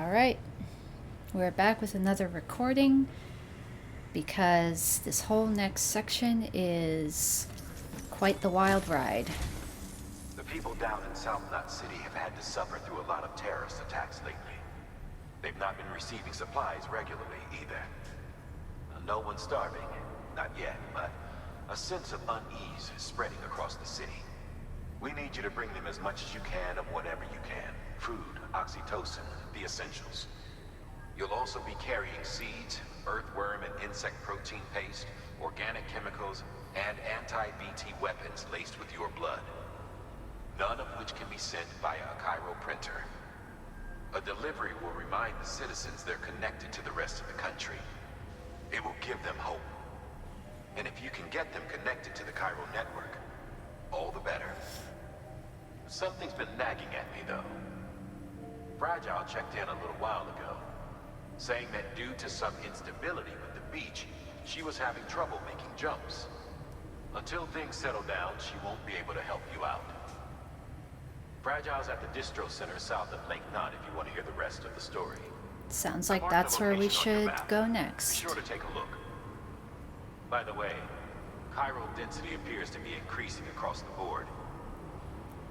Alright, we're back with another recording because this whole next section is quite the wild ride. The people down in South Knot City have had to suffer through a lot of terrorist attacks lately. They've not been receiving supplies regularly either. No one's starving, not yet, but a sense of unease is spreading across the city. We need you to bring them as much as you can of whatever you can. Food, oxytocin, the essentials. You'll also be carrying seeds, earthworm and insect protein paste, organic chemicals, and anti-BT weapons laced with your blood. None of which can be sent via a Cairo printer. A delivery will remind the citizens they're connected to the rest of the country. It will give them hope. And if you can get them connected to the Cairo network, all the better. Something's been nagging at me, though. Fragile checked in a little while ago, saying that due to some instability with the beach, she was having trouble making jumps. Until things settle down, she won't be able to help you out. Fragile's at the distro center south of Lake Knot if you want to hear the rest of the story. Sounds like that's where we should go Be next. sure to take a look. By the way, chiral density appears to be increasing across the board.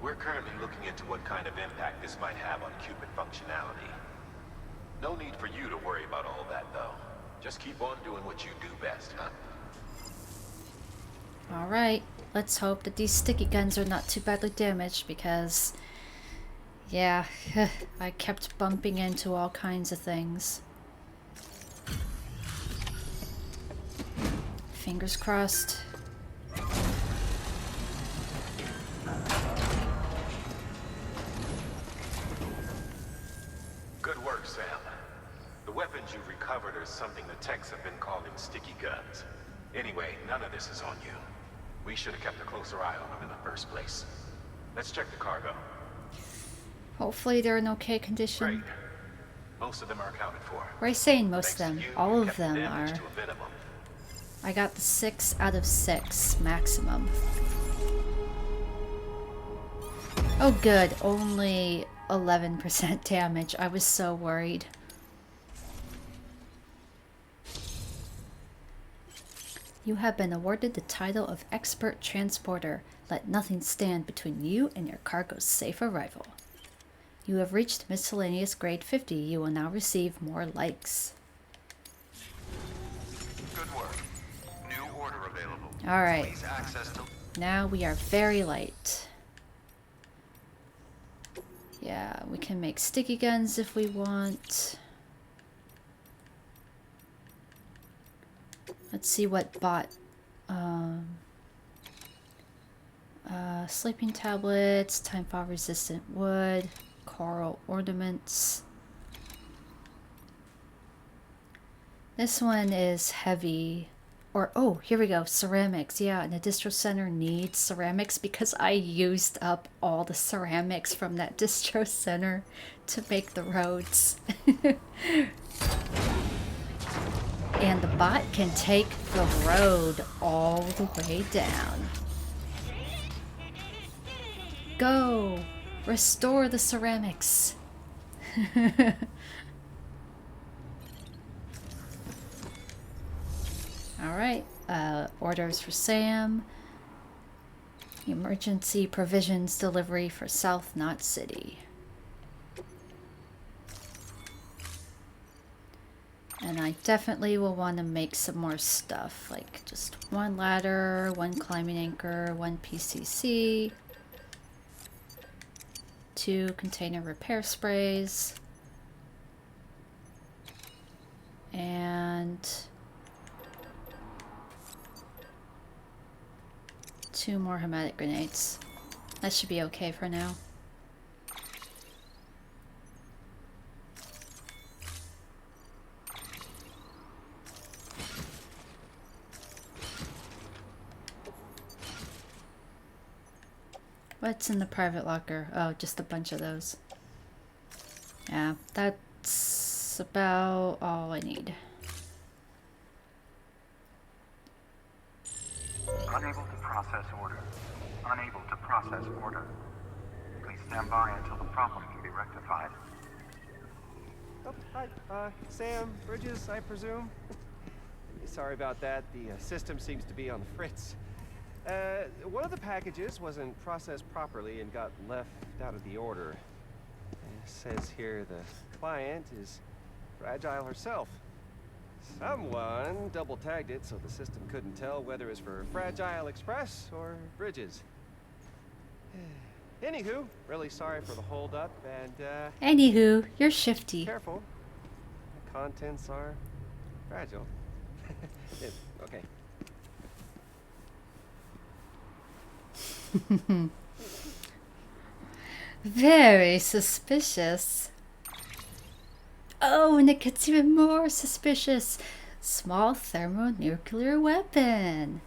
We're currently looking into what kind of impact this might have on Cupid functionality. No need for you to worry about all that, though. Just keep on doing what you do best, huh? Alright, let's hope that these sticky guns are not too badly damaged because, yeah, I kept bumping into all kinds of things. Fingers crossed. Good work, Sam. The weapons you've recovered are something the techs have been calling sticky guns. Anyway, none of this is on you. We should have kept a closer eye on them in the first place. Let's check the cargo. Hopefully they're in okay condition. Great. Most of them are accounted for. Or I saying most of Thanks them. to you, All you of kept them damage are. to a minimum. I got the 6 out of 6 maximum. Oh good, only 11% damage. I was so worried. You have been awarded the title of Expert Transporter. Let nothing stand between you and your cargo's safe arrival. You have reached miscellaneous grade 50. You will now receive more likes. Good work. New order available. Alright, Please access to... now we are very light. Yeah, we can make sticky guns if we want. Let's see what bot. Sleeping tablets, time fall resistant wood, coral ornaments. This one is heavy. Or, oh, here we go, ceramics. Yeah, and the distro center needs ceramics because I used up all the ceramics from that distro center to make the roads. And the bot can take the road all the way down. Go! Restore the ceramics! Alright, orders for Sam. Emergency provisions delivery for South Knot City. And I definitely will want to make some more stuff, like just 1 ladder, 1 climbing anchor, 1 PCC, 2 container repair sprays, and 2 more hermetic grenades. That should be okay for now. What's in the private locker? Oh, just a bunch of those. Yeah, that's about all I need. Unable to process order. Unable to process order. Please stand by until the problem can be rectified. Oh, hi. Sam, Bridges, I presume? Sorry about that. The system seems to be on the fritz. One of the packages wasn't processed properly and got left out of the order. It says here the client is Fragile herself. Someone double-tagged it so the system couldn't tell whether it was for Fragile Express or Bridges. Anywho, really sorry for the holdup, and Anywho, you're shifty. careful. The contents are fragile. Yeah, okay. Very suspicious. Oh, and it gets even more suspicious. Small thermonuclear weapon.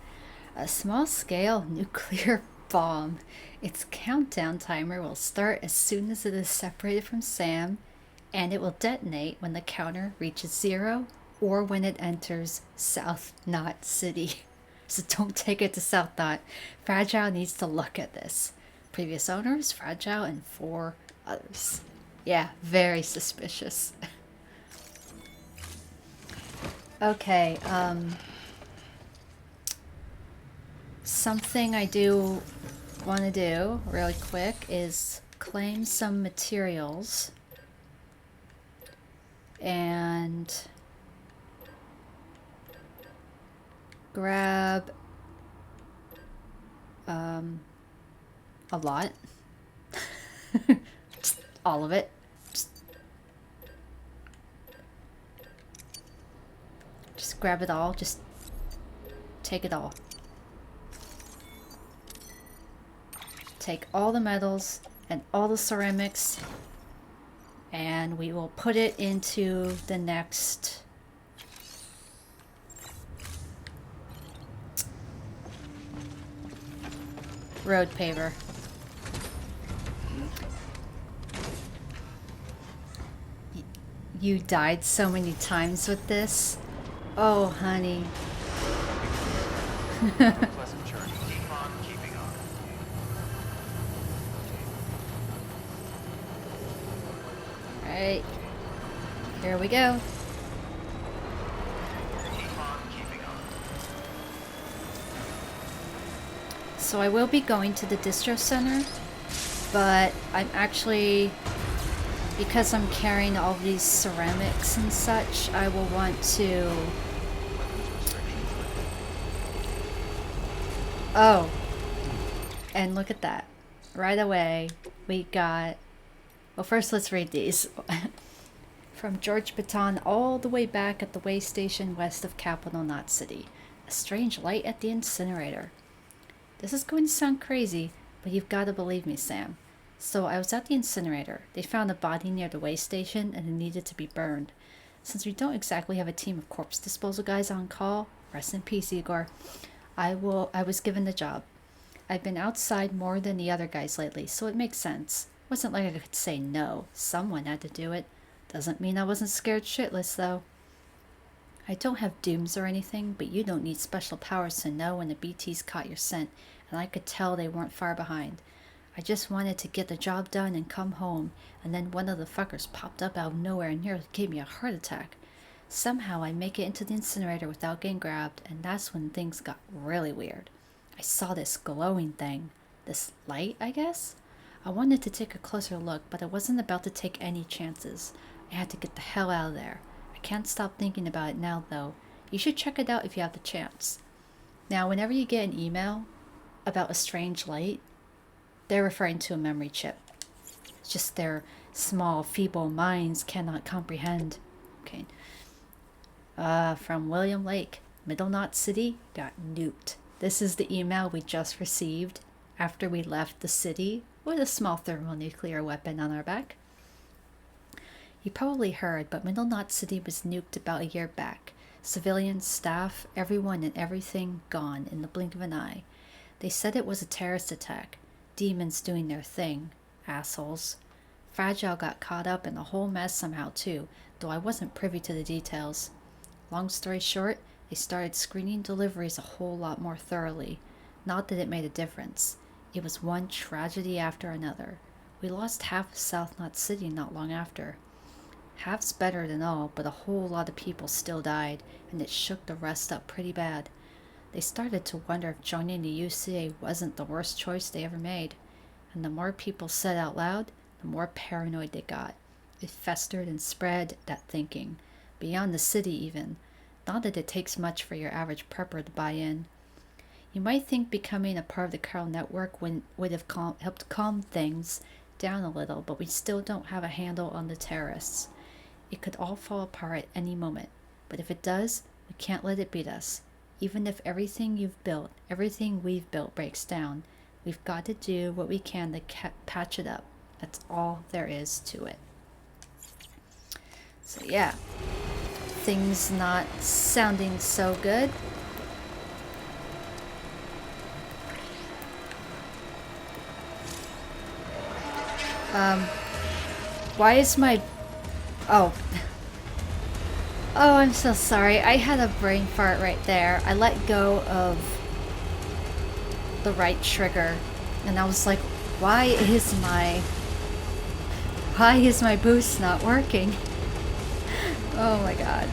A small-scale nuclear bomb. Its countdown timer will start as soon as it is separated from Sam, and it will detonate when the counter reaches 0 or when it enters South Knot City. So don't take it to South Knot. Fragile needs to look at this. Previous owners, Fragile, and 4 others. Yeah, very suspicious. Okay, something I do want to do really quick is claim some materials and grab a lot. Just all of it. Just grab it all. Just take it all. Take all the metals and all the ceramics, and we will put it into the next road paver. You died so many times with this. Oh, honey. Pleasant journey. Keep on keeping on. Alright. Here we go. Keep on keeping on. So I will be going to the distro center, but I'm actually, because I'm carrying all these ceramics and such, I will want to... Oh, and look at that. Right away, we got... Well, first let's read these. From George Baton all the way back at the way station west of Capital Knot City. A strange light at the incinerator. This is going to sound crazy, but you've got to believe me, Sam. So I was at the incinerator. They found a body near the way station and it needed to be burned. Since we don't exactly have a team of corpse disposal guys on call, rest in peace, Igor, I was given the job. I've been outside more than the other guys lately, so it makes sense. Wasn't like I could say no. Someone had to do it. Doesn't mean I wasn't scared shitless, though. I don't have dooms or anything, but you don't need special powers to know when the BTs caught your scent, and I could tell they weren't far behind. I just wanted to get the job done and come home, and then one of the fuckers popped up out of nowhere and nearly gave me a heart attack. Somehow I make it into the incinerator without getting grabbed, and that's when things got really weird. I saw this glowing thing. This light, I guess? I wanted to take a closer look, but I wasn't about to take any chances. I had to get the hell out of there. I can't stop thinking about it now, though. You should check it out if you have the chance. Now, whenever you get an email about a strange light, they're referring to a memory chip. It's just their small, feeble minds cannot comprehend. Okay. From William Lake. Middle Knot City got nuked. This is the email we just received after we left the city with a small thermonuclear weapon on our back. You probably heard, but Middle Knot City was nuked about a year back. Civilians, staff, everyone and everything gone in the blink of an eye. They said it was a terrorist attack. Demons doing their thing. Assholes. Fragile got caught up in the whole mess somehow too, though I wasn't privy to the details. Long story short, they started screening deliveries a whole lot more thoroughly. Not that it made a difference. It was one tragedy after another. We lost half of South Knot City not long after. Half's better than all, but a whole lot of people still died, and it shook the rest up pretty bad. They started to wonder if joining the UCA wasn't the worst choice they ever made. And the more people said out loud, the more paranoid they got. It festered and spread, that thinking. Beyond the city even. Not that it takes much for your average prepper to buy in. You might think becoming a part of the Carol Network would have helped calm things down a little, but we still don't have a handle on the terrorists. It could all fall apart at any moment. But if it does, we can't let it beat us. Even if everything we've built breaks down, we've got to do what we can to patch it up. That's all there is to it. So yeah, things not sounding so good. Why is my... Oh. Oh, I'm so sorry. I had a brain fart right there. I let go of the right trigger, and I was like, why is my boost not working? Oh my god.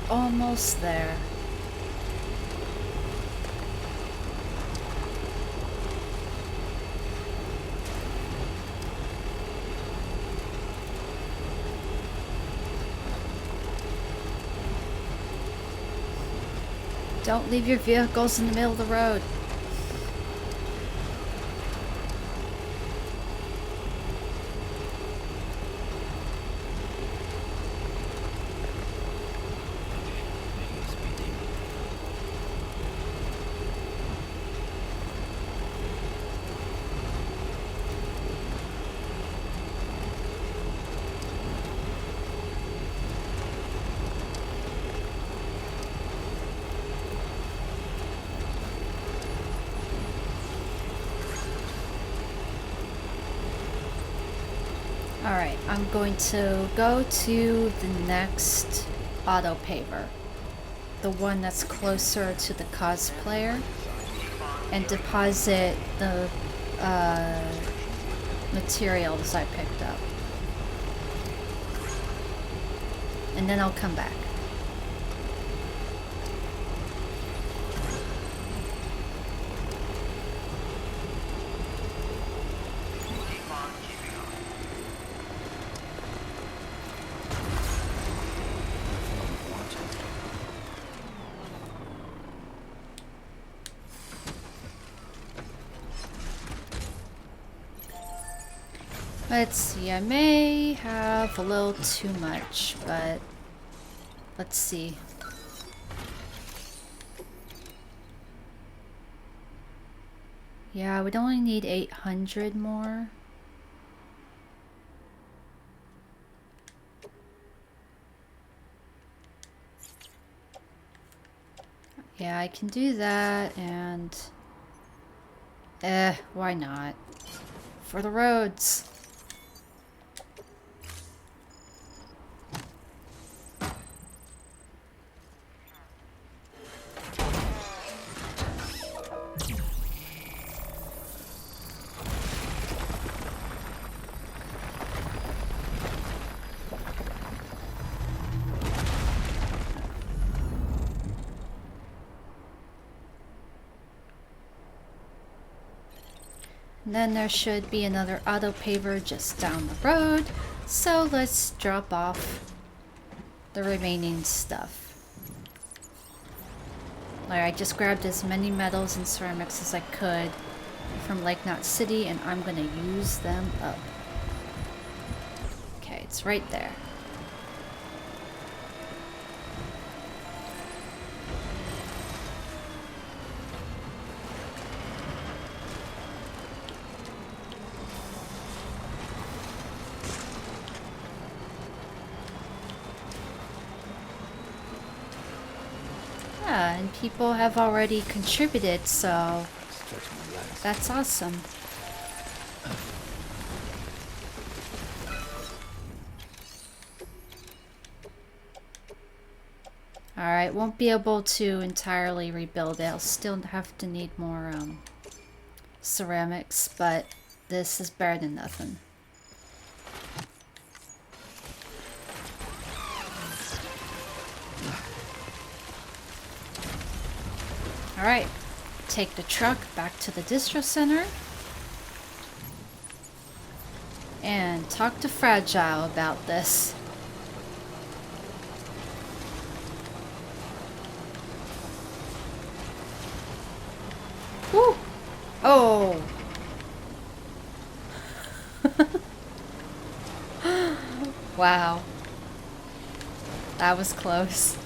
Almost there. Don't leave your vehicles in the middle of the road. Alright, I'm going to go to the next auto paver. The one that's closer to the cosplayer. And deposit the materials I picked up. And then I'll come back. Let's see, I may have a little too much, but let's see. Yeah, we'd only need 800 more. Yeah, I can do that, and... why not? For the roads! And then there should be another auto paver just down the road. So let's drop off the remaining stuff. Like, I just grabbed as many metals and ceramics as I could from Lake Knot City, and I'm gonna use them up. Okay, it's right there. Yeah, and people have already contributed, so that's awesome. Alright, won't be able to entirely rebuild it. I'll still have to need more ceramics, but this is better than nothing. Alright, take the truck back to the distro center and talk to Fragile about this. Woo! Oh! Wow. That was close.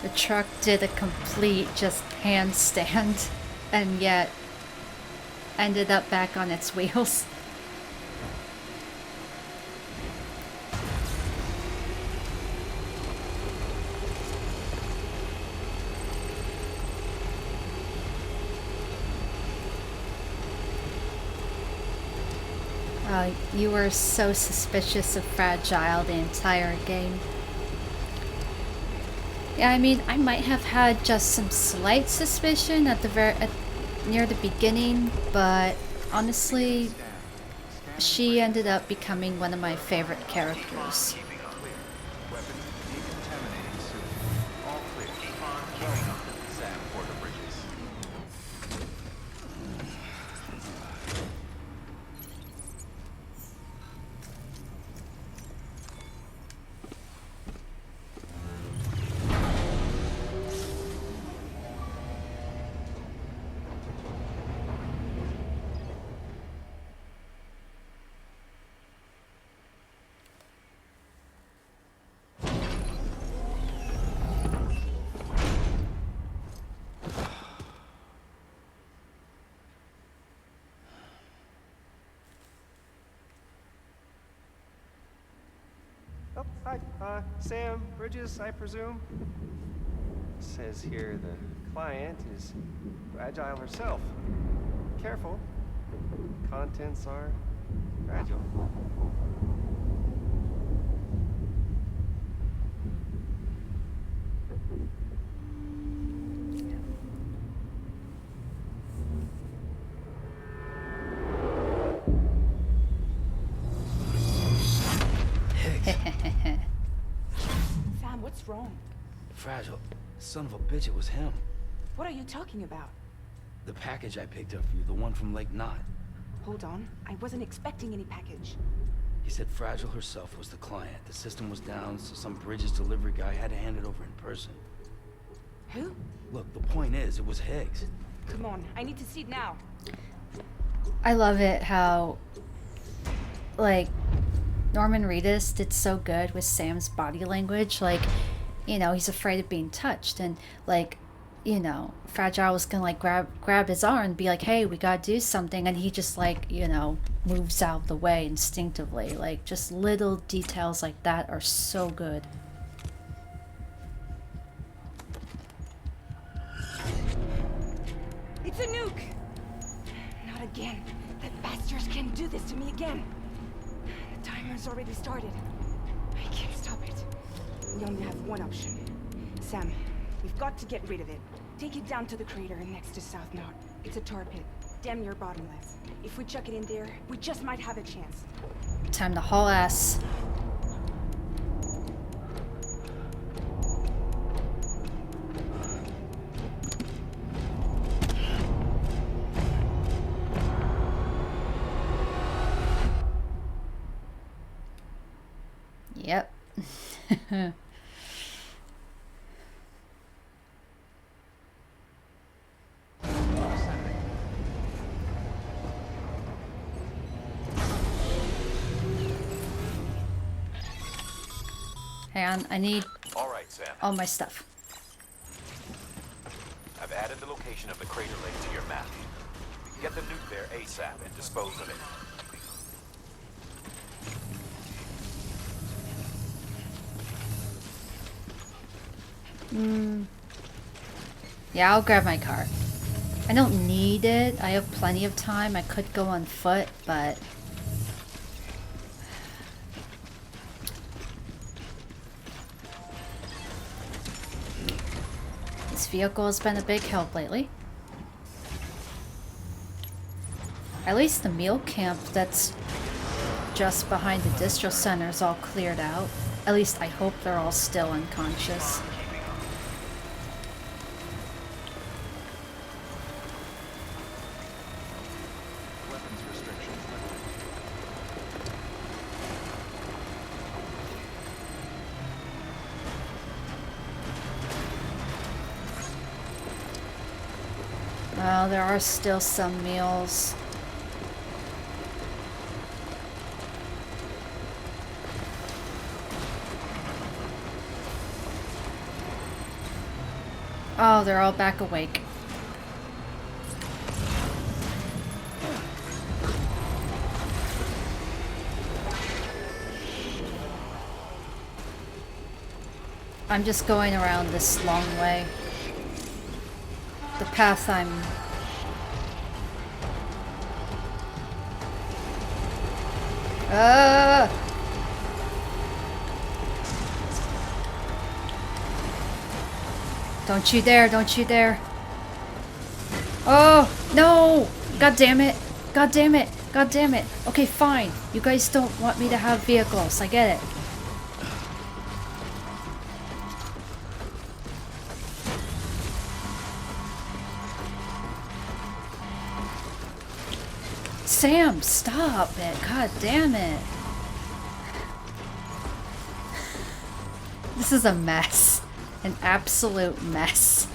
The truck did a complete just handstand and yet ended up back on its wheels. You were so suspicious of Fragile the entire game. Yeah, I mean, I might have had just some slight suspicion at the near the beginning, but honestly, she ended up becoming one of my favorite characters. Weapons decontaminating soon. All clear. Keep on keeping up. Sam, Porter Bridges. Oh, hi. Sam, Bridges, I presume? It says here the client is Fragile herself. Careful. Contents are fragile. Sam, what's wrong? Fragile. Son of a bitch, it was him. What are you talking about? The package I picked up for you, the one from Lake Knot. Hold on. I wasn't expecting any package. He said Fragile herself was the client. The system was down, so some Bridges delivery guy had to hand it over in person. Who? Look, the point is, it was Higgs. Come on. I need to see it now. I love it how, like, Norman Reedus did so good with Sam's body language. Like, you know, he's afraid of being touched, and like, you know, Fragile was gonna like grab his arm and be like, hey, we gotta do something, and he just like, you know, moves out of the way instinctively. Like, just little details like that are so good. It's a nuke! Not again. That bastards can't do this to me again. The timer's already started. I can't stop it. We only have one option. Sam, we've got to get rid of it. Take it down to the crater next to South Knot. It's a tar pit, damn near bottomless. If we chuck it in there, we just might have a chance. Time to haul ass. Hang on, I need All right, Sam. all my stuff. I've added the location of the crater lake to your map. Get the nuke there ASAP and dispose of it. Yeah, I'll grab my car. I don't need it. I have plenty of time. I could go on foot, but... this vehicle has been a big help lately. At least the meal camp that's just behind the distro center is all cleared out. At least I hope they're all still unconscious. Weapons restrictions lifted. Well, there are still some meals. Oh, they're all back awake. I'm just going around this long way. The path I'm... Don't you dare, don't you dare. Oh, no! God damn it. God damn it. God damn it. Okay, fine. You guys don't want me to have vehicles. I get it. Sam, stop it. God damn it. This is a mess. An absolute mess.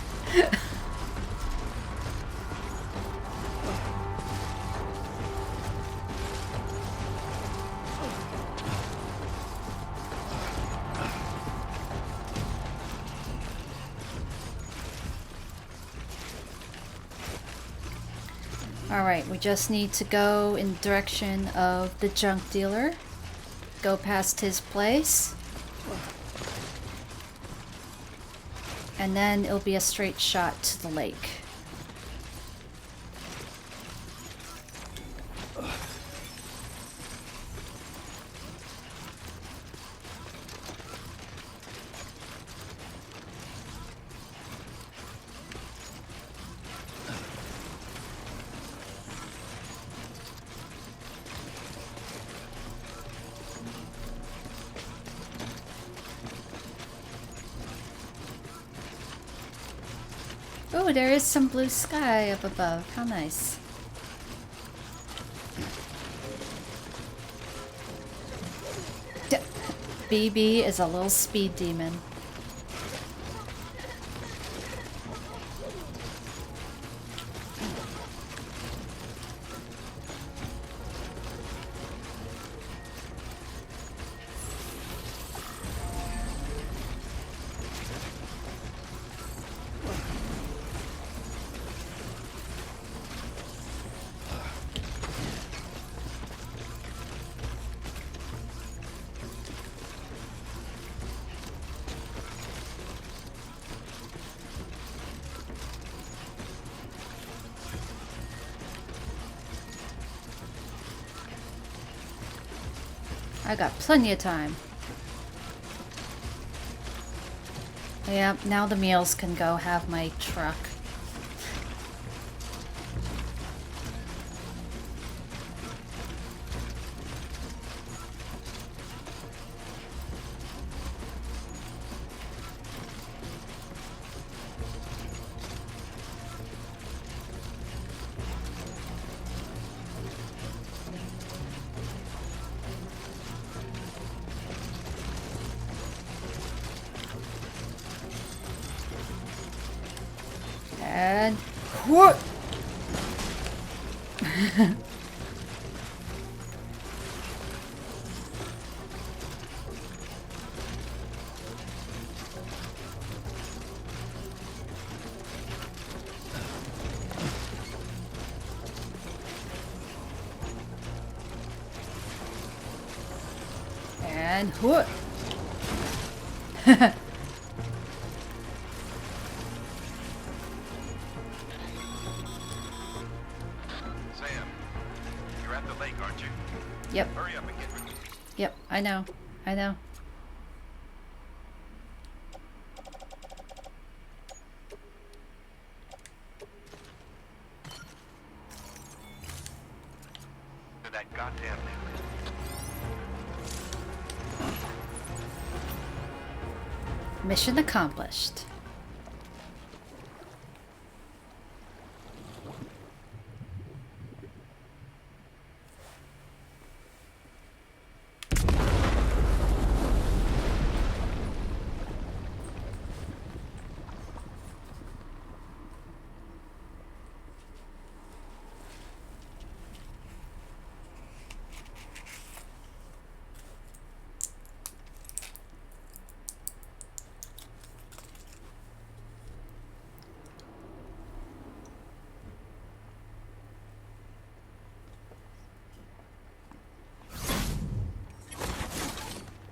Alright, we just need to go in the direction of the junk dealer. Go past his place. And then it'll be a straight shot to the lake. Oh, there is some blue sky up above. How nice. BB is a little speed demon. I got plenty of time. Yep, now the meals can go have my truck. And what? And what? Sam, you're at the lake, aren't you? Yep. Hurry up and get ready. Yep, I know. I know. To that goddamn nuke. Mission accomplished.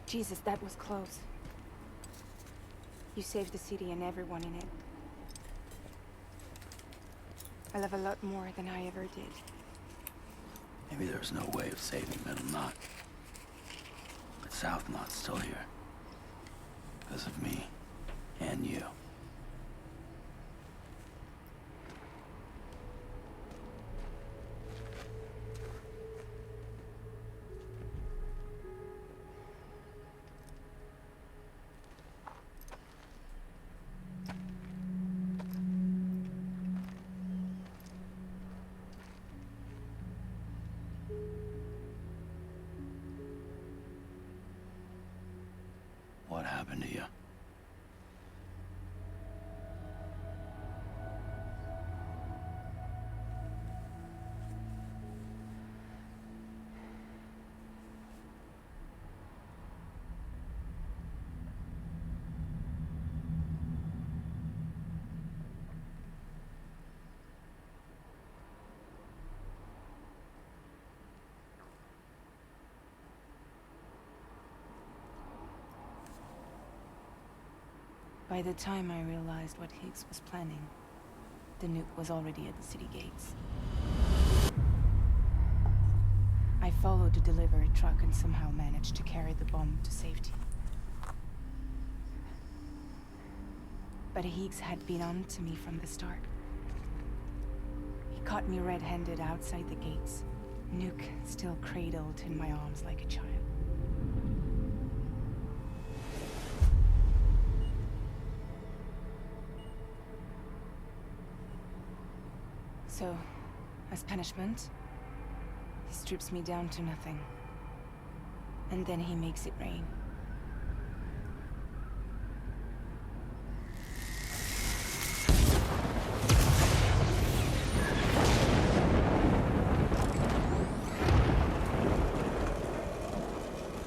Jesus, that was close. You saved the city and everyone in it. I love a lot more than I ever did. Maybe there's no way of saving Middle Knot. But South Knot's still here. Because of me. And you. What happened to you? By the time I realized what Higgs was planning, the nuke was already at the city gates. I followed the delivery truck and somehow managed to carry the bomb to safety. But Higgs had been on to me from the start. He caught me red-handed outside the gates, nuke still cradled in my arms like a child. So, as punishment, he strips me down to nothing. And then he makes it rain.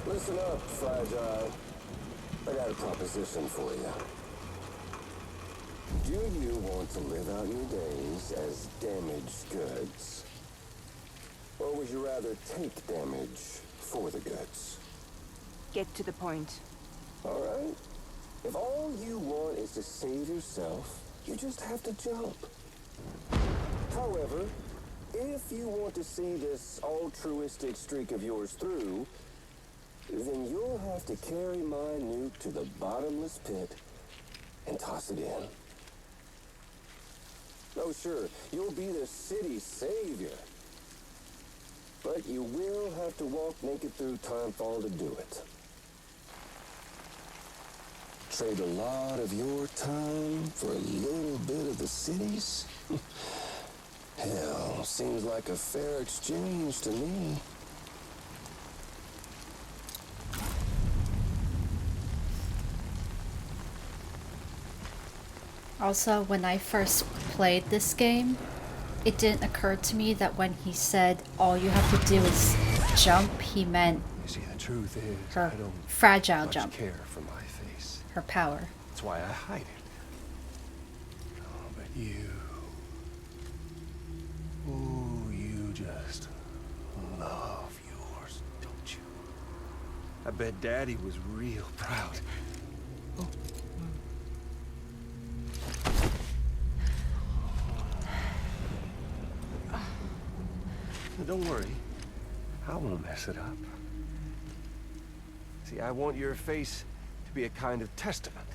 Listen up, Fragile. I got a proposition for you. Do you want to live out your days as damaged goods? Or would you rather take damage for the goods? Get to the point. All right? If all you want is to save yourself, you just have to jump. However, if you want to see this altruistic streak of yours through, then you'll have to carry my nuke to the bottomless pit and toss it in. Oh, sure, you'll be the city's savior. But you will have to walk naked through Timefall to do it. Trade a lot of your time for a little bit of the city's? Hell, seems like a fair exchange to me. Also, when I first played this game, it didn't occur to me that when he said all you have to do is jump, he meant You see, the truth is, her I don't fragile much jump, care for my face. her power. That's why I hide it. Oh, but you... Ooh, you just love yours, don't you? I bet Daddy was real proud. Oh. Don't worry. I won't mess it up. See, I want your face to be a kind of testament.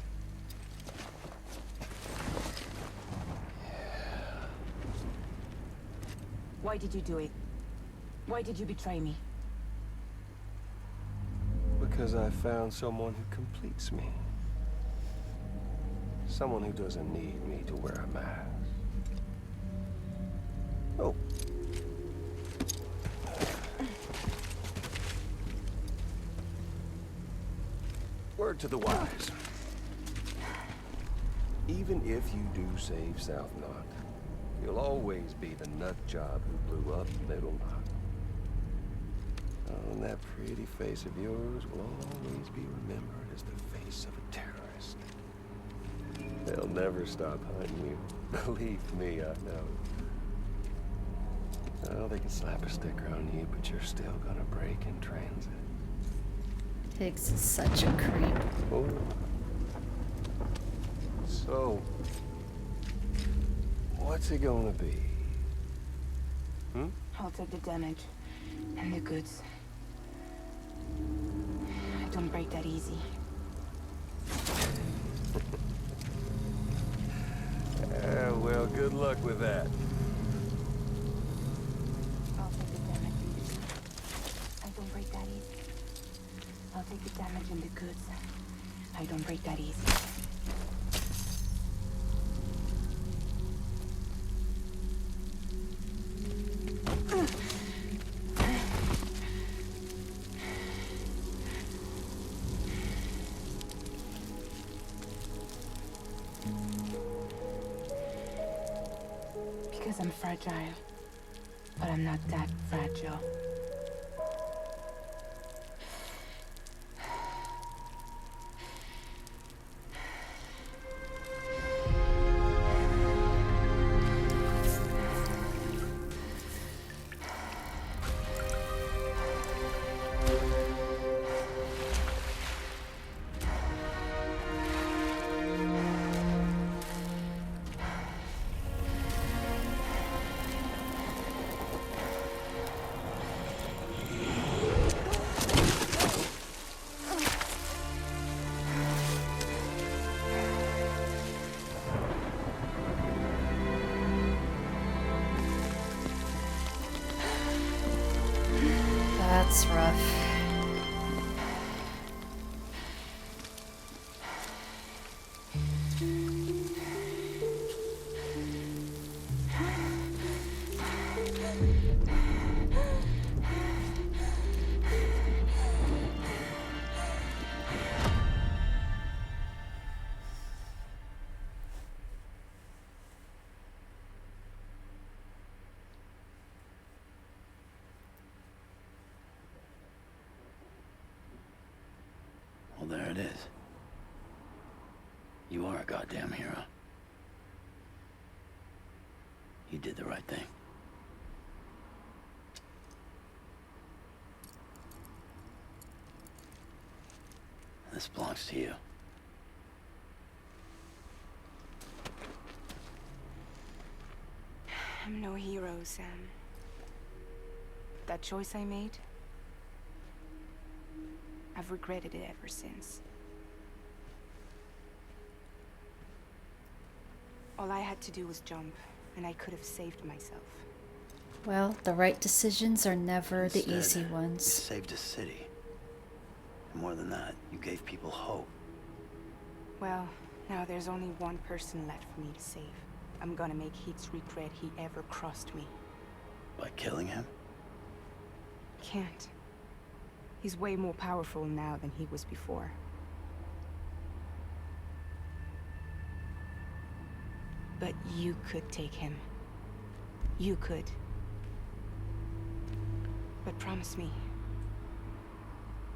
Why did you do it? Why did you betray me? Because I found someone who completes me. Someone who doesn't need me to wear a mask. Oh. Word to the wise. Even if you do save South Knot, you'll always be the nut job who blew up Middle Knot. Oh, and that pretty face of yours will always be remembered as the face of a terrorist. They'll never stop hunting you. Believe me, I know. Oh, they can slap a sticker on you, but you're still gonna break in transit. Higgs is such a creep. Oh. So, what's it gonna be? Hmm? I'll take the damage and the goods. I don't break that easy. Well, good luck with that. I'll take the damage and the goods. I don't break that easy. I'll take the damage and the goods. I don't break that easy. Because I'm fragile. But I'm not that fragile. That's rough. Well, there it is. You are a goddamn hero. You did the right thing. This belongs to you. I'm no hero, Sam. That choice I made, I've regretted it ever since. All I had to do was jump, and I could have saved myself. Well, the right decisions are never the Instead, easy You ones. saved a city. And more than that, you gave people hope. Well, now there's only one person left for me to save. I'm gonna make Heats regret he ever crossed me. By killing him? Can't. He's way more powerful now than he was before. But you could take him. You could. But promise me.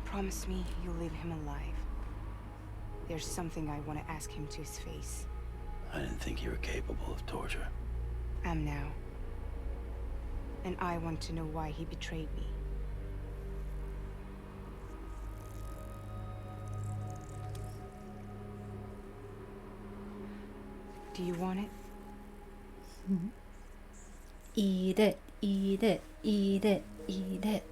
Promise me you'll leave him alive. There's something I want to ask him to his face. I didn't think you were capable of torture. Am now. And I want to know why he betrayed me. Do you want it? Eat it, eat it, eat it, eat it.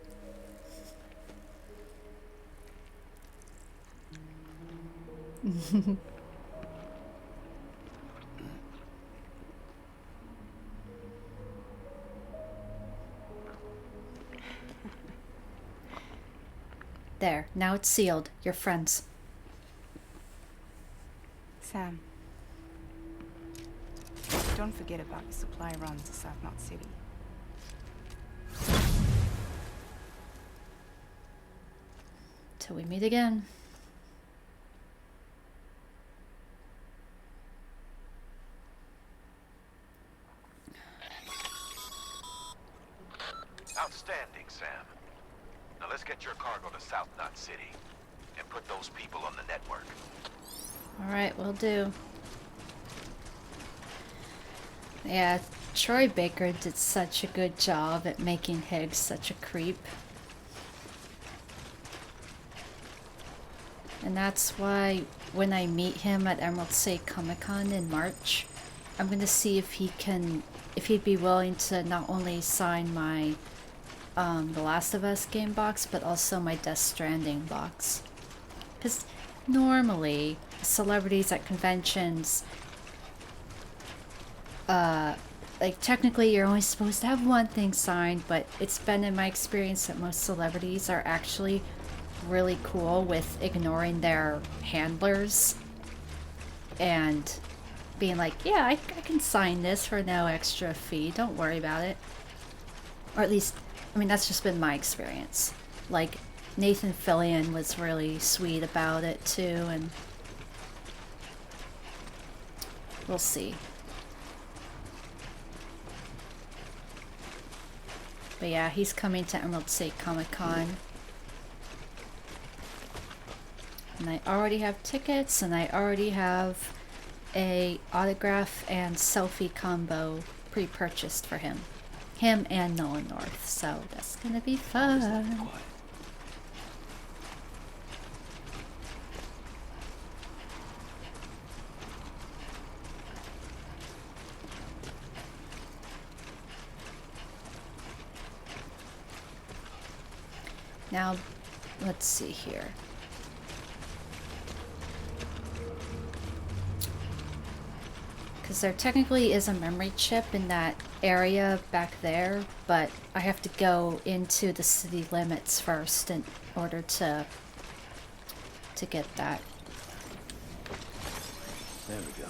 There, now it's sealed. You're friends. Sam. Don't forget about the supply runs to South Knot City. Till we meet again. Outstanding, Sam. Now let's get your cargo to South Knot City and put those people on the network. Alright, will do. Yeah, Troy Baker did such a good job at making Higgs such a creep. And that's why when I meet him at Emerald City Comic Con in March, I'm gonna see if he'd be willing to not only sign my The Last of Us game box, but also my Death Stranding box. Because normally, celebrities at conventions, like technically you're only supposed to have one thing signed, but it's been in my experience that most celebrities are actually really cool with ignoring their handlers and being like, yeah, I can sign this for no extra fee, don't worry about it. Or at least, I mean, that's just been my experience. Like, Nathan Fillion was really sweet about it too, and we'll see. But yeah, he's coming to Emerald City Comic Con. And I already have tickets, and I already have a autograph and selfie combo pre-purchased for him. Him and Nolan North, so that's gonna be fun. Now, let's see here. Because there technically is a memory chip in that area back there, but I have to go into the city limits first in order to get that. There we go.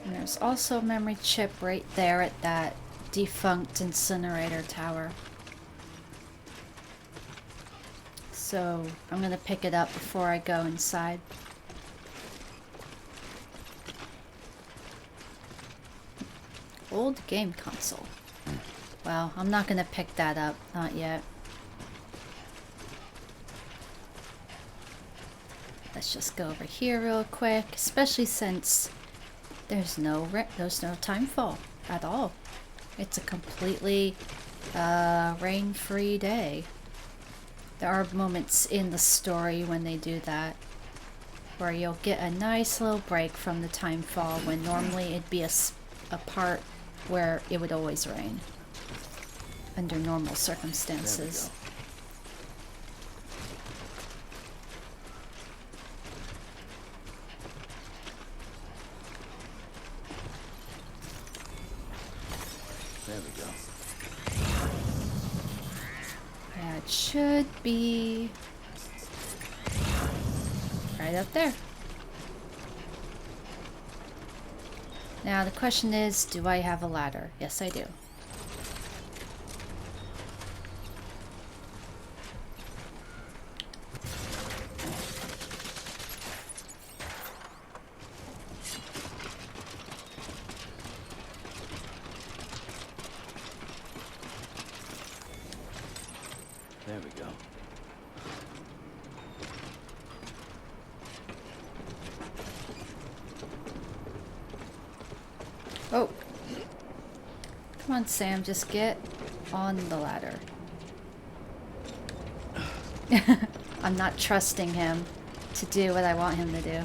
And there's also a memory chip right there at that defunct incinerator tower. So I'm gonna pick it up before I go inside. Old game console. Well, I'm not gonna pick that up, not yet. Let's just go over here real quick, especially since there's no timefall at all. It's a completely rain-free day. There are moments in the story when they do that, where you'll get a nice little break from the timefall when normally it'd be a part where it would always rain under normal circumstances. There we go. Yeah, it should be Right up there. Now the question is, do I have a ladder? Yes, I do. There we go. Oh. Come on, Sam, just get on the ladder. I'm not trusting him to do what I want him to do.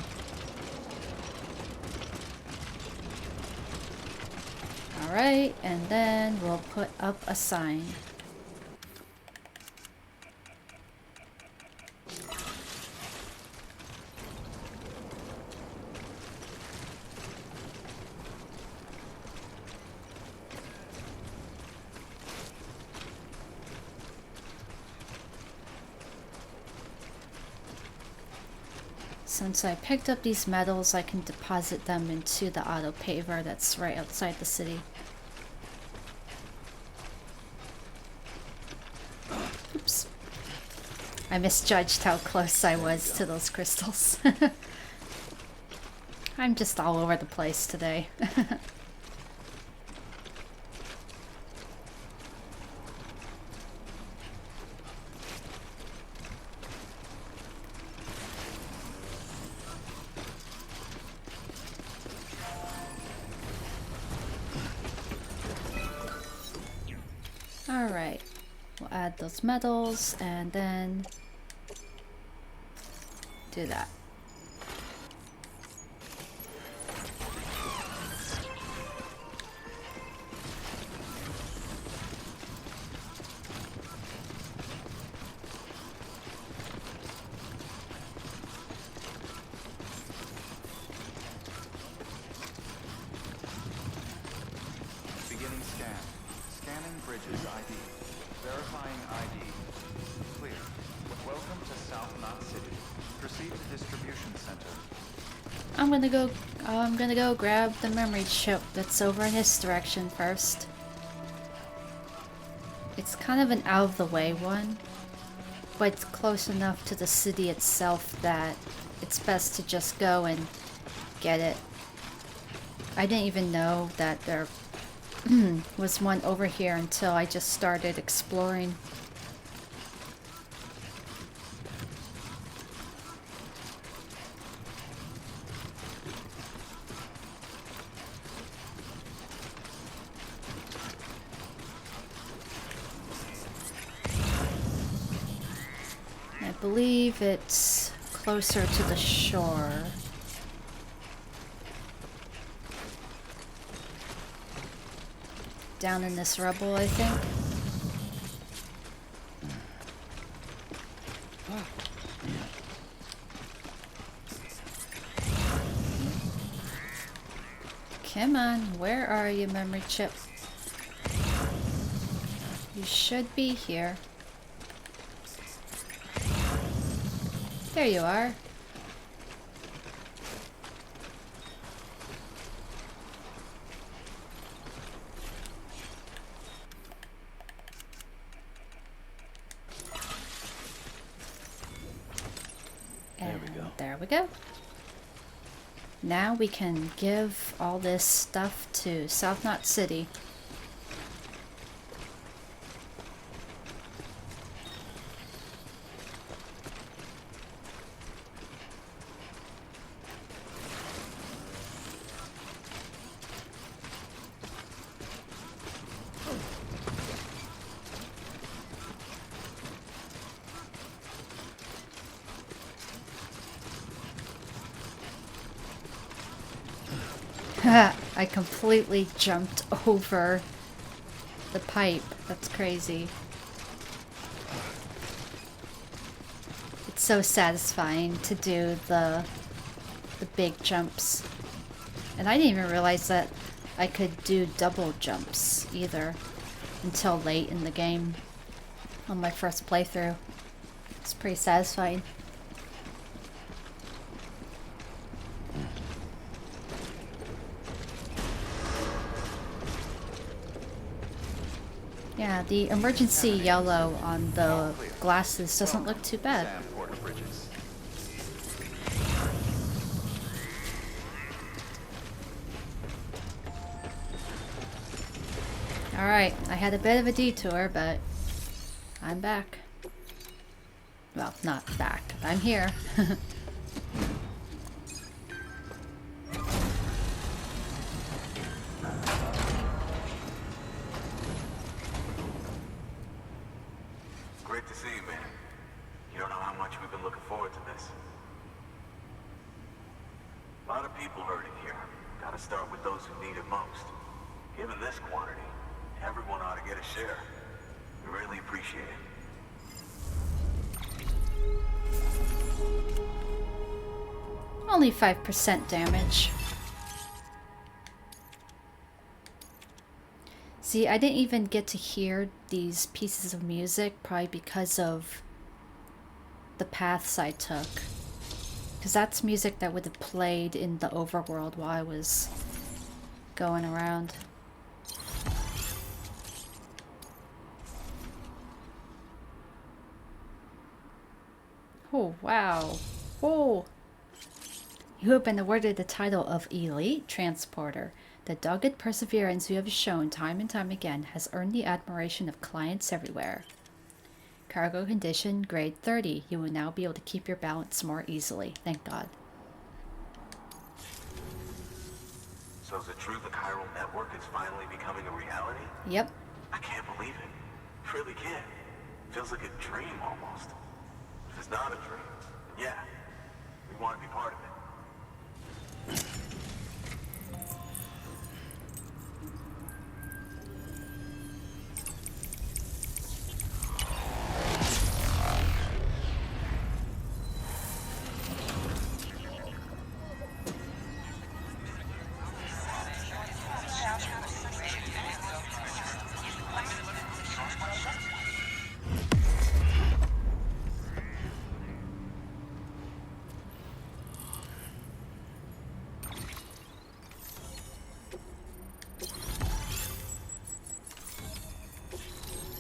Alright, and then we'll put up a sign. Since I picked up these metals, I can deposit them into the auto paver that's right outside the city. Oops. I misjudged how close I was to those crystals. I'm just all over the place today. Alright, we'll add those metals and then do that. Beginning scan. Scanning bridges ID. Verifying ID. Clear. Welcome to South Knot City. Proceed to distribution center. I'm gonna go grab the memory chip that's over in this direction first. It's kind of an out of the way one, but it's close enough to the city itself that it's best to just go and get it. I didn't even know that there was one over here until I just started exploring. I believe it's closer to the shore. Down in this rubble, I think. Come on, where are you, memory chip? You should be here. There you are. There we go. Now we can give all this stuff to South Knot City. I completely jumped over the pipe. That's crazy. It's so satisfying to do the big jumps. And I didn't even realize that I could do double jumps either until late in the game on my first playthrough. It's pretty satisfying. Yeah, the emergency yellow on the glasses doesn't look too bad. Sam Porter Bridges. Alright, I had a bit of a detour, but I'm back. Well, not back. I'm here. Great to see you, man. You don't know how much we've been looking forward to this. A lot of people hurting here. Gotta start with those who need it most. Given this quantity, everyone ought to get a share. We really appreciate it. Only 5% damage. See, I didn't even get to hear these pieces of music, probably because of the paths I took. Because that's music that would have played in the overworld while I was going around. Oh, wow. Oh! You have been awarded the title of Elite Transporter. The dogged perseverance you have shown time and time again has earned the admiration of clients everywhere. Cargo condition, grade 30. You will now be able to keep your balance more easily. Thank God. So is it true the chiral network is finally becoming a reality? Yep. I can't believe it. Really can't. Feels like a dream almost. If it's not a dream, then yeah, we want to be part of it.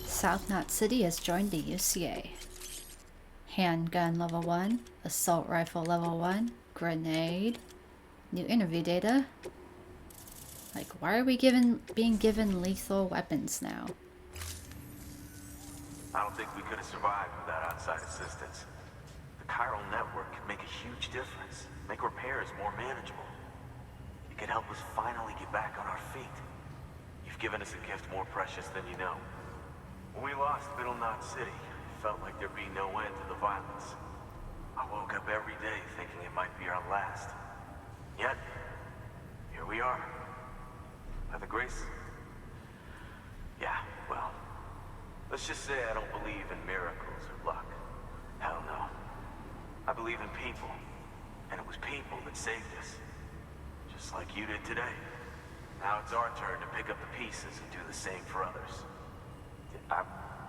South Knot City has joined the UCA. Handgun level 1, assault rifle level 1, grenade, new interview data. Like, why are we being given lethal weapons now? I don't think we could have survived without outside assistance. The chiral network could make a huge difference, make repairs more manageable. It could help us finally get back on our feet. You've given us a gift more precious than you know. When we lost Middle Knot City, it felt like there'd be no end to the violence. I woke up every day thinking it might be our last. Yet, here we are. By the grace... Yeah, well... Let's just say I don't believe in miracles or luck. Hell no. I believe in people. And it was people that saved us. Just like you did today. Now it's our turn to pick up the pieces and do the same for others.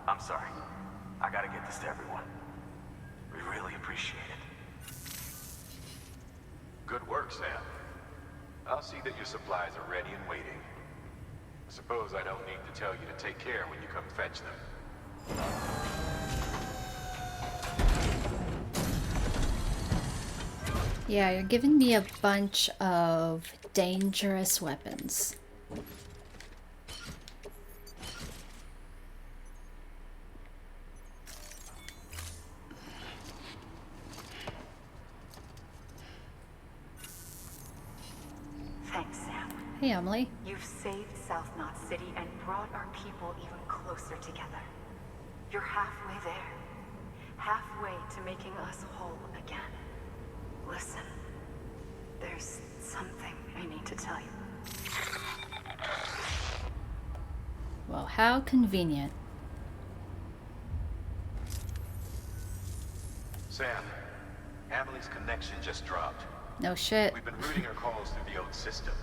I'm sorry. I gotta get this to everyone. We really appreciate it. Good work, Sam. I'll see that your supplies are ready and waiting. I suppose I don't need to tell you to take care when you come fetch them. Yeah, you're giving me a bunch of dangerous weapons. Thanks, Sam. Hey, Emily. You've saved South Knot City and brought our people even closer together. You're halfway there. Halfway to making us whole again. Listen, there's something I need to tell you. Well, how convenient. Sam, Emily's connection just dropped. No shit. We've been routing her calls through the old system.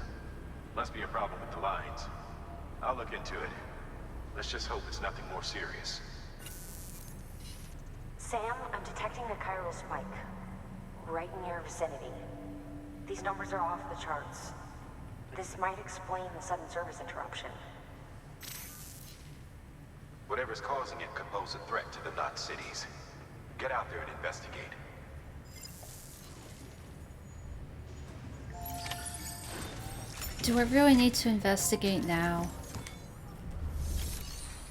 Must be a problem with the lines. I'll look into it. Let's just hope it's nothing more serious. Sam, I'm detecting a chiral spike. Right in your vicinity. These numbers are off the charts. This might explain the sudden service interruption. Whatever's causing it could pose a threat to the Knot cities. Get out there and investigate. Do I really need to investigate now?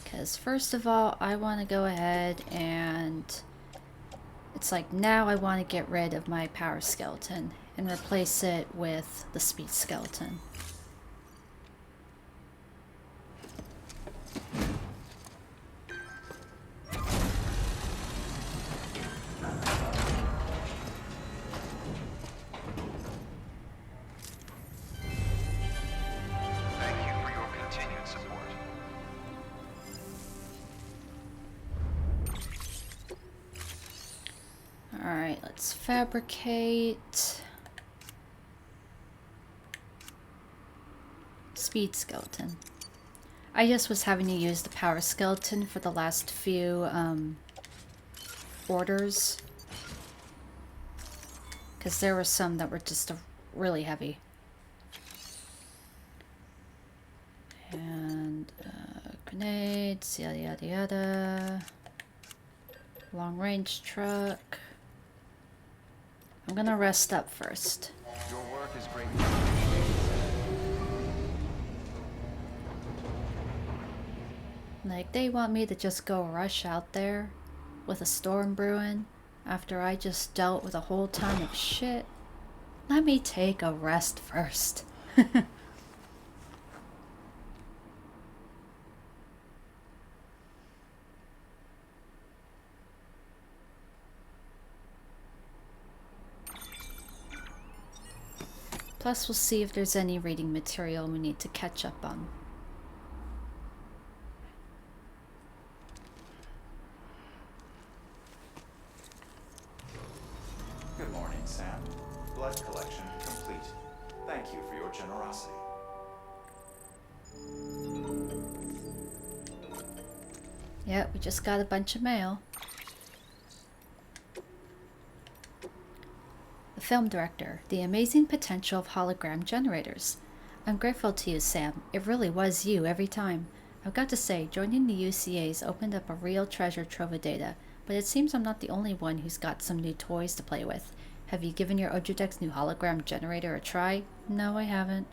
Because first of all, I want to go ahead and... It's like now I want to get rid of my power skeleton and replace it with the speed skeleton. Alright, let's fabricate speed skeleton. I just was having to use the power skeleton for the last few orders, because there were some that were just really heavy. And grenades, yada yada yada. Long range truck. I'm gonna rest up first. Your work is great. Like, they want me to just go rush out there with a storm brewing after I just dealt with a whole ton of shit. Let me take a rest first. Plus, we'll see if there's any reading material we need to catch up on. Good morning, Sam. Blood collection complete. Thank you for your generosity. Yep, we just got a bunch of mail. The film director, the amazing potential of hologram generators. I'm grateful to you, Sam. It really was you every time. I've got to say, joining the UCA's opened up a real treasure trove of data, but it seems I'm not the only one who's got some new toys to play with. Have you given your Ojudek's new hologram generator a try? No, I haven't.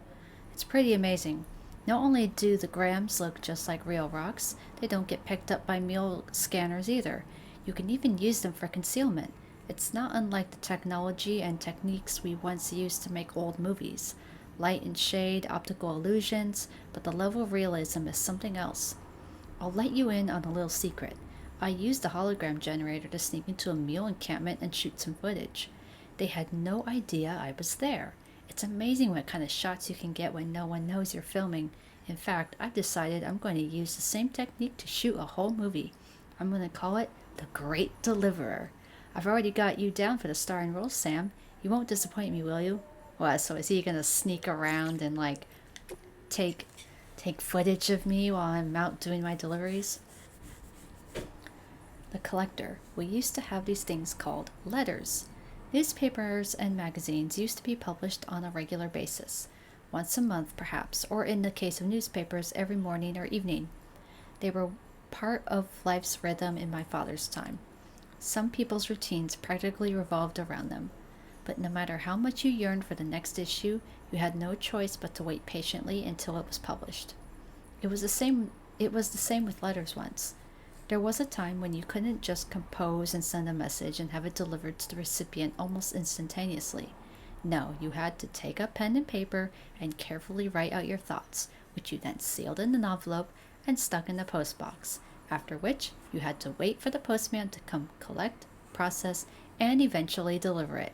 It's pretty amazing. Not only do the grams look just like real rocks, they don't get picked up by mule scanners either. You can even use them for concealment. It's not unlike the technology and techniques we once used to make old movies. Light and shade, optical illusions, but the level of realism is something else. I'll let you in on a little secret. I used the hologram generator to sneak into a mule encampment and shoot some footage. They had no idea I was there. It's amazing what kind of shots you can get when no one knows you're filming. In fact, I've decided I'm going to use the same technique to shoot a whole movie. I'm going to call it The Great Deliverer. I've already got you down for the starring role, Sam. You won't disappoint me, will you? What, so is he gonna sneak around and, like, take footage of me while I'm out doing my deliveries? The Collector. We used to have these things called letters. Newspapers and magazines used to be published on a regular basis. Once a month, perhaps, or in the case of newspapers, every morning or evening. They were part of life's rhythm in my father's time. Some people's routines practically revolved around them. But no matter how much you yearned for the next issue, you had no choice but to wait patiently until it was published. It was the same with letters once. There was a time when you couldn't just compose and send a message and have it delivered to the recipient almost instantaneously. No, you had to take up pen and paper and carefully write out your thoughts, which you then sealed in an envelope and stuck in the postbox, after which you had to wait for the postman to come collect, process, and eventually deliver it.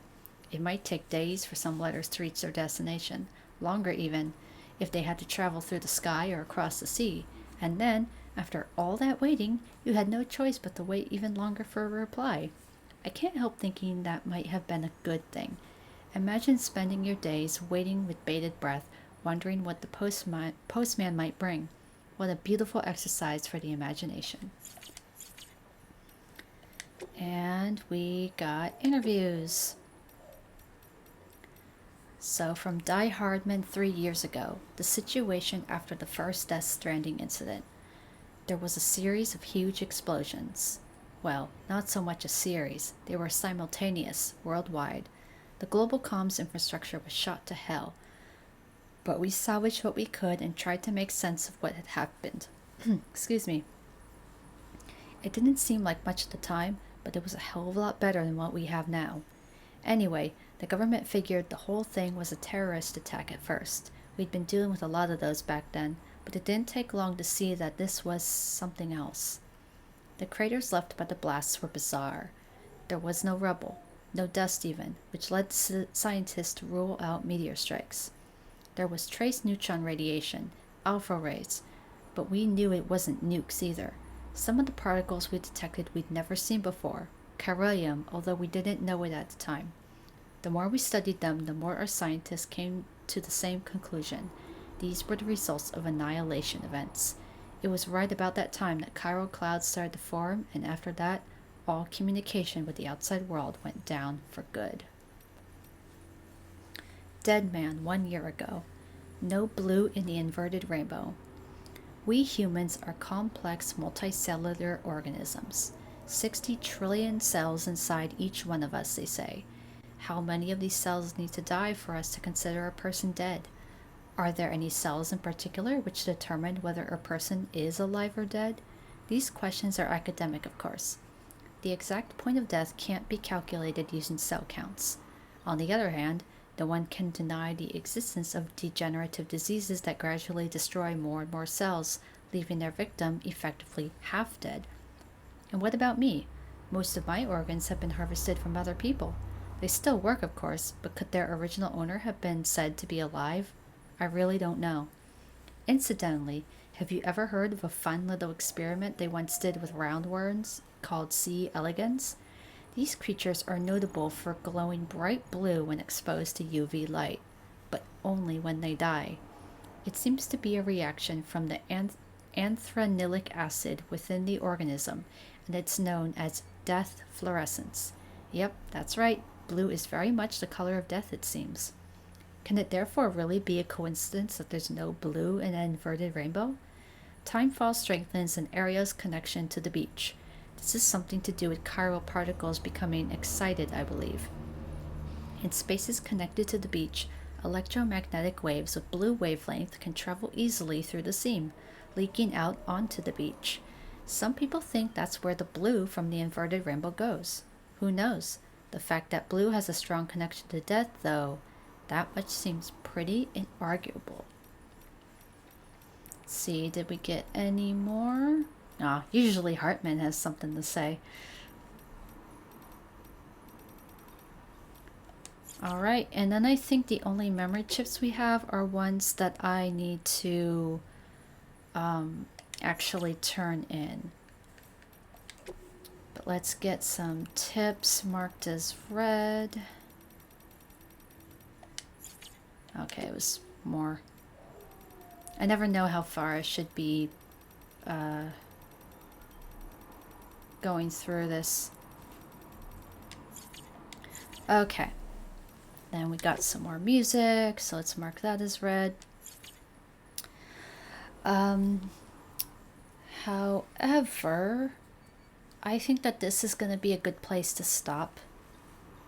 It might take days for some letters to reach their destination, longer even, if they had to travel through the sky or across the sea, and then, after all that waiting, you had no choice but to wait even longer for a reply. I can't help thinking that might have been a good thing. Imagine spending your days waiting with bated breath, wondering what the postman might bring. What a beautiful exercise for the imagination. And we got interviews. So from Die Hardman 3 years ago, the situation after the first Death Stranding incident. There was a series of huge explosions. Well, not so much a series, they were simultaneous, worldwide. The global comms infrastructure was shot to hell, but we salvaged what we could and tried to make sense of what had happened. Excuse me. It didn't seem like much at the time, but it was a hell of a lot better than what we have now. Anyway, the government figured the whole thing was a terrorist attack at first. We'd been dealing with a lot of those back then, but it didn't take long to see that this was something else. The craters left by the blasts were bizarre. There was no rubble, no dust even, which led scientists to rule out meteor strikes. There was trace neutron radiation, alpha rays, but we knew it wasn't nukes either. Some of the particles we detected we'd never seen before, chiralium, although we didn't know it at the time. The more we studied them, the more our scientists came to the same conclusion. These were the results of annihilation events. It was right about that time that chiral clouds started to form, and after that, all communication with the outside world went down for good. Dead man 1 year ago. No blue in the inverted rainbow. We humans are complex multicellular organisms. 60 trillion cells inside each one of us, they say. How many of these cells need to die for us to consider a person dead? Are there any cells in particular which determine whether a person is alive or dead? These questions are academic, of course. The exact point of death can't be calculated using cell counts. On the other hand, no one can deny the existence of degenerative diseases that gradually destroy more and more cells, leaving their victim effectively half dead. And what about me? Most of my organs have been harvested from other people. They still work, of course, but could their original owner have been said to be alive? I really don't know. Incidentally, have you ever heard of a fun little experiment they once did with roundworms called C. elegans? These creatures are notable for glowing bright blue when exposed to UV light, but only when they die. It seems to be a reaction from the anthranylic acid within the organism, and it's known as death fluorescence. Yep, that's right. Blue is very much the color of death, it seems. Can it therefore really be a coincidence that there's no blue in an inverted rainbow? Timefall strengthens an area's connection to the beach. This is something to do with chiral particles becoming excited, I believe. In spaces connected to the beach, electromagnetic waves with blue wavelength can travel easily through the seam, leaking out onto the beach. Some people think that's where the blue from the inverted rainbow goes. Who knows? The fact that blue has a strong connection to death, though, that much seems pretty inarguable. Let's see, did we get any more? Usually Hartman has something to say. Alright, and then I think the only memory chips we have are ones that I need to actually turn in. But let's get some tips marked as red. Okay, it was more. I never know how far I should be going through this. Okay. Then we got some more music, so let's mark that as red. However, I think that this is going to be a good place to stop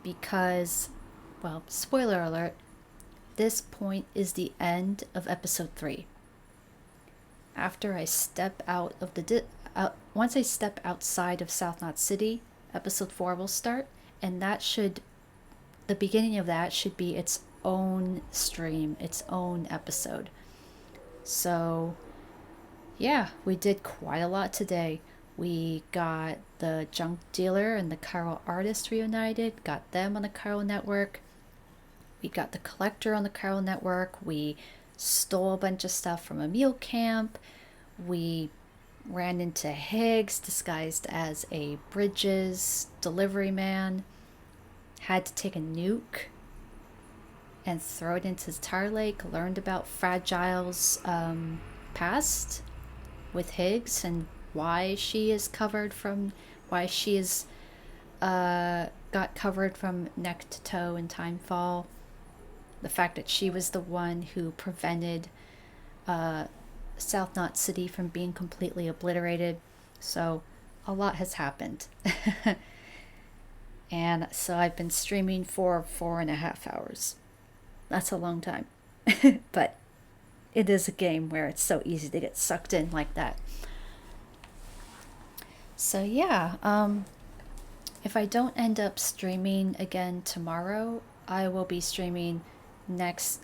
because, well, spoiler alert, this point is the end of episode 3. After I step out of the once I step outside of South Knot City, episode 4 will start, and the beginning of that should be its own stream, its own episode. So, yeah, we did quite a lot today. We got the junk dealer and the chiral artist reunited, got them on the chiral network. We got the collector on the chiral network. We stole a bunch of stuff from a mule camp. We ran into Higgs disguised as a Bridges delivery man. Had to take a nuke and throw it into the Tar Lake. Learned about Fragile's past with Higgs and why she is got covered from neck to toe in Timefall. The fact that she was the one who prevented South Knot City from being completely obliterated. So a lot has happened. And so I've been streaming for 4.5 hours. That's a long time. But it is a game where it's so easy to get sucked in like that. So yeah, if I don't end up streaming again tomorrow, I will be streaming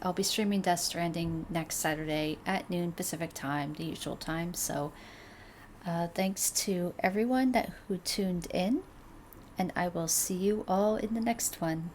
I'll be streaming Death Stranding next Saturday at noon Pacific time, the usual time. So thanks to everyone who tuned in, and I will see you all in the next one.